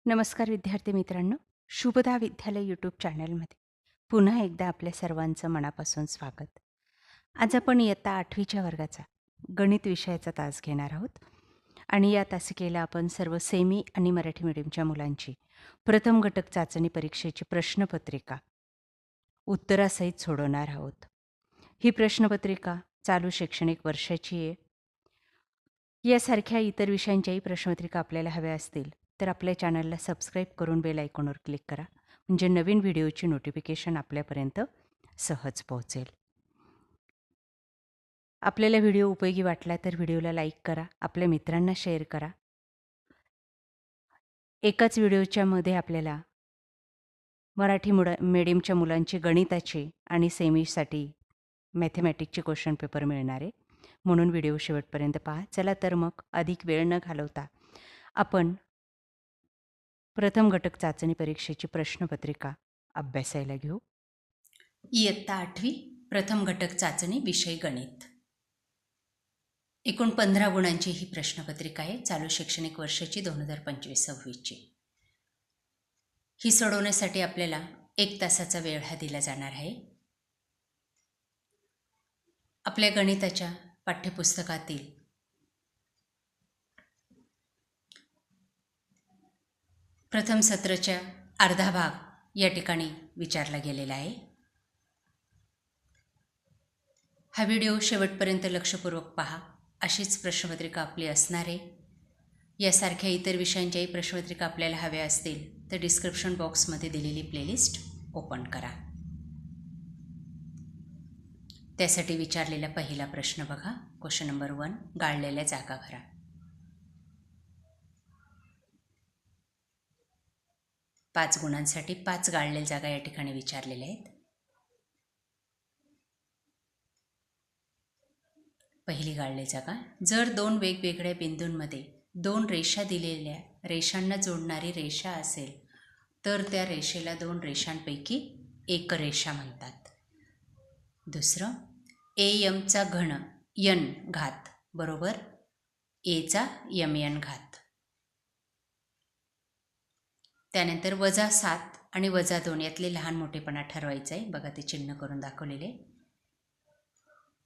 नमस्कार विद्यार्थी मित्रांनो, शुभदा विद्यालय यूट्यूब चॅनलमध्ये पुन्हा एकदा आपल्या सर्वांचं मनापासून स्वागत. आज आपण इयत्ता 8वीच्या वर्गाचा गणित विषयाचा तास घेणार आहोत आणि या तासिकेला आपण सर्व सेमी आणि मराठी मीडियमच्या मुलांची प्रथम घटक चाचणी परीक्षेची प्रश्नपत्रिका उत्तरासहित सोडवणार आहोत. ही प्रश्नपत्रिका चालू शैक्षणिक वर्षाची आहे. यासारख्या इतर विषयांच्याही प्रश्नपत्रिका आपल्याला हव्या असतील तर आपल्या चॅनलला सबस्क्राईब करून बेल आयकॉनवर क्लिक करा, म्हणजे नवीन व्हिडिओची नोटिफिकेशन आपल्यापर्यंत सहज पोहोचेल. आपल्याला व्हिडिओ उपयोगी वाटला तर व्हिडिओला लाईक करा, आपल्या मित्रांना शेअर करा. एकाच व्हिडिओच्या मध्ये आपल्याला मराठी मीडियमच्या मुलांची गणिताची आणि सेमीसाठी मॅथमॅटिकचे क्वेश्चन पेपर मिळणार आहे, म्हणून व्हिडिओ शेवटपर्यंत पहा. चला तर मग अधिक वेळ न घालवता आपण प्रथम घटक चाचणी परीक्षेची प्रश्नपत्रिका अभ्यासायला घेऊ. इयत्ता 8वी प्रथम घटक चाचणी विषय गणित. एकूण 15 गुणांची ही प्रश्नपत्रिका आहे, चालू शैक्षणिक वर्षाची 2025-26ची. ही सोडवण्यासाठी आपल्याला 1 तासाचा वेळ हा दिला जाणार आहे. आपल्या गणिताच्या पाठ्यपुस्तकातील प्रथम सत्राच्या अर्धा भाग या ठिकाणी विचारला गेलेला आहे. हा व्हिडिओ शेवटपर्यंत लक्षपूर्वक पहा. अशीच प्रश्नपत्रिका आपली असणार आहे. यासारख्या इतर विषयांच्याही प्रश्नपत्रिका आपल्याला हव्या असतील तर डिस्क्रिप्शन बॉक्समध्ये दिलेली प्लेलिस्ट ओपन करा. त्यासाठी विचारलेला पहिला प्रश्न बघा. क्वेश्चन नंबर 1, गाळलेल्या जागा भरा. पाच गुणांसाठी 5 गाळलेल्या जागा या ठिकाणी विचारलेल्या आहेत. पहिली गाळलेली जागा, जर 2 वेगवेगळ्या बिंदूंमध्ये 2 रेषा दिलेल्या रेषांना जोडणारी रेषा असेल तर त्या रेषेला 2 रेषांपैकी एक रेषा म्हणतात. दुसरं, am चा घन n घात बरोबर a चा mn घात. त्यानंतर -7 आणि -2 यातले लहान मोठेपणा ठरवायचं आहे. बघा ते चिन्ह करून दाखवलेले.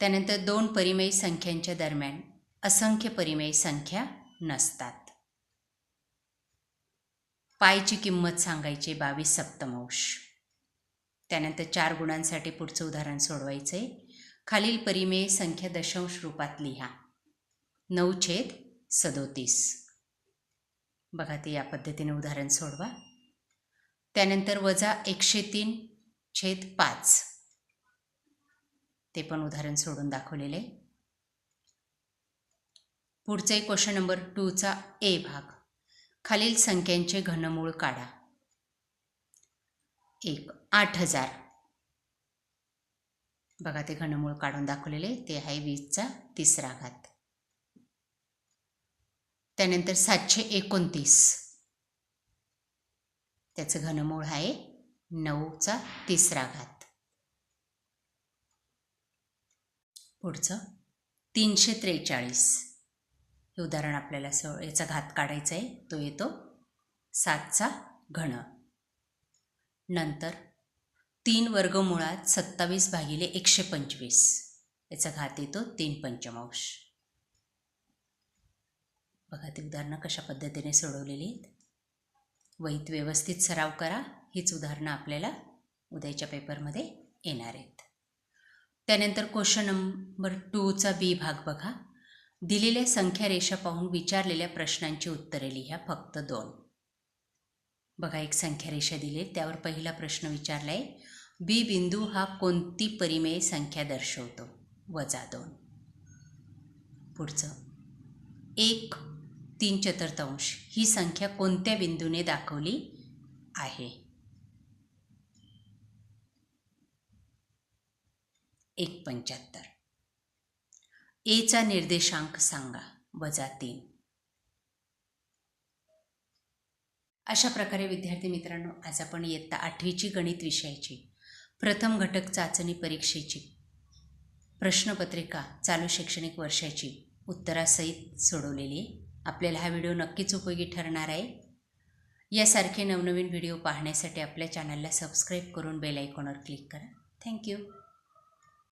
त्यानंतर 2 परिमेय संख्यांच्या दरम्यान असंख्य परिमेय संख्या नसतात. पायची किंमत सांगायची 22/7. त्यानंतर 4 गुणांसाठी पुढचं उदाहरण सोडवायचं आहे. खालील परिमेय संख्या दशांश रूपात लिहा. 9/37. बघा ते या पद्धतीने उदाहरण सोडवा. त्यानंतर -103/5 ते पण उदाहरण सोडून दाखवलेले. पुढचा एक क्वेश्चन नंबर 2चा ए भाग, खालील संख्यांचे घनमूळ काढा. 1, 8000. बघा ते घनमूळ काढून दाखवलेले, ते आहे 20चा तिसरा घात. त्यानंतर 729, त्याचं घनमूळ आहे 9चा तिसरा घात. पुढचं 343, हे उदाहरण आपल्याला याचा घात काढायचा आहे, तो येतो 7चा घन. नंतर 3 वर्गमुळात 27/125, याचा घात येतो 3/5. बघा ते उदाहरणं कशा पद्धतीने सोडवलेली आहेत. वहीत व्यवस्थित सराव करा. हीच उदाहरणं आपल्याला उद्याच्या पेपरमध्ये येणार आहेत. त्यानंतर क्वेश्चन नंबर 2चा बी भाग बघा. दिलेल्या संख्या रेषा पाहून विचारलेल्या प्रश्नांची उत्तरे लिहा, फक्त 2. बघा एक संख्या रेषा दिली, त्यावर पहिला प्रश्न विचारला आहे, बी बिंदू हा कोणती परिमेय संख्या दर्शवतो? -2. पुढचं 1/3 ही संख्या कोणत्या बिंदूने दाखवली आहे? 1/75. एचा निर्देशांक सांगा, -3. अशा प्रकारे विद्यार्थी मित्रांनो, आज आपण इयत्ता 8वीची गणित विषयाची प्रथम घटक चाचणी परीक्षेची प्रश्नपत्रिका चालू शैक्षणिक वर्षाची उत्तरासहित सोडवलेली आहे. आपल्याला हा व्हिडिओ नक्कीच उपयोगी ठरणार आहे. यासारखे नवनवीन व्हिडिओ पाहण्यासाठी आपल्या चॅनलला सबस्क्राईब करून बेल आयकॉनवर क्लिक करा. थँक्यू.